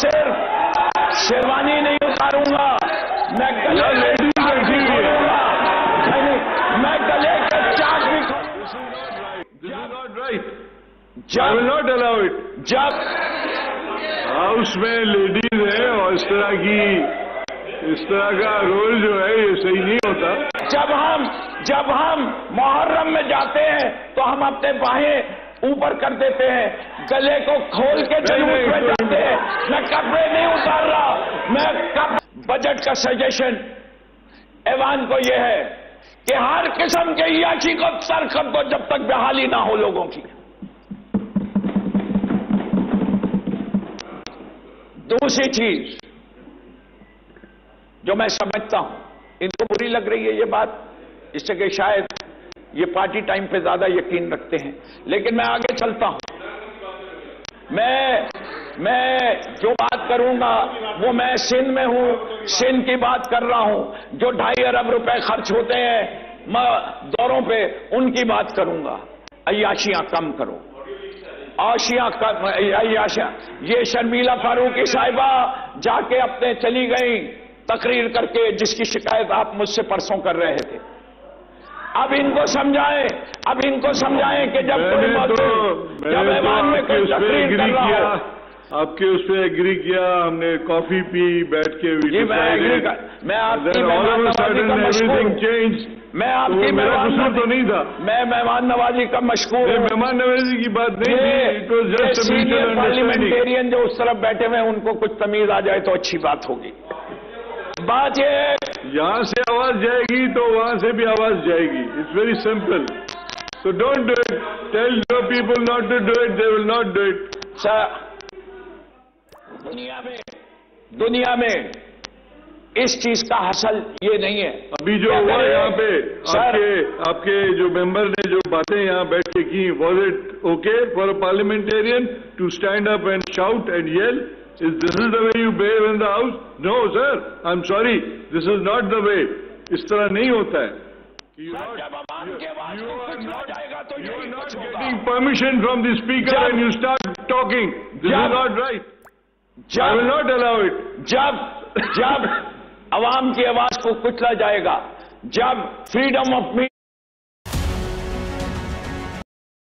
صرف شیروانی نہیں اتاروں گا، میں گلے کے چاک بھی کھولوں گا، میں گلے کے چاک بھی کھولوں گا۔ جب ہاؤس میں لیڈیز ہیں اور اس طرح کا رول جو ہے یہ صحیح نہیں ہوتا۔ جب ہم محرم میں جاتے ہیں تو ہم اپنے باہیں اوپر کر دیتے ہیں، گلے کو کھول کے جلوس میں جاتے ہیں، میں کپڑے نہیں اتار رہا، میں بجٹ کا سجیشن ایوان کو یہ ہے کہ ہر قسم کے عیاشی کو ترک کر دو جب تک بحالی نہ ہو لوگوں کی۔ دوسری چیز جو میں سمجھتا ہوں، ان کو بری لگ رہی ہے یہ بات، اس سے کہ شاید یہ پارٹی ٹائم پہ زیادہ یقین رکھتے ہیں، لیکن میں آگے چلتا ہوں۔ میں جو بات کروں گا وہ میں سندھ میں ہوں، سندھ کی بات کر رہا ہوں، جو 2.5 ارب روپے خرچ ہوتے ہیں دوروں پہ، ان کی بات کروں گا۔ عیاشیاں کم کرو، عیاشیاں۔ یہ شرمیلا فاروقی صاحبہ جا کے اپنے چلی گئیں تقریر کر کے، جس کی شکایت آپ مجھ سے پرسوں کر رہے تھے۔ اب ان کو سمجھائیں کہ جب ایوان میں کوئی تقریر کر رہا ہو، آپ کے اس پہ ایگری کیا، ہم نے کافی پی بیٹھ کے، میں آپ کی مہمان نوازی کا مشکور، میں آپ کی مہمان نوازی کا مشکور، مہمان نوازی کی بات نہیں تھی، سینئر پارلیمنٹیرین جو اس طرف بیٹھے ہوئے ان کو کچھ تمیز آ جائے تو اچھی بات ہوگی۔ بات یہ ہے یہاں سے آواز جائے گی تو وہاں سے بھی آواز جائے گی، it's very simple, so don't do it, tell your people not to do it, they will not do it. دنیا میں اس چیز کا حاصل یہ نہیں ہے۔ ابھی جو ہوا یہاں پہ آپ کے جو ممبر نے جو باتیں یہاں بیٹھ کے کی، was it okay for a parliamentarian to stand up and shout and yell? This is the way you behave in the house? No, sir. I'm sorry. This is not the way. اس طرح نہیں ہوتا ہے۔ You are not getting permission from the speaker and you start talking. This is not right. I will not allow it. جب عوام کی آواز کو کچلا جائے گا، جب فریڈم آف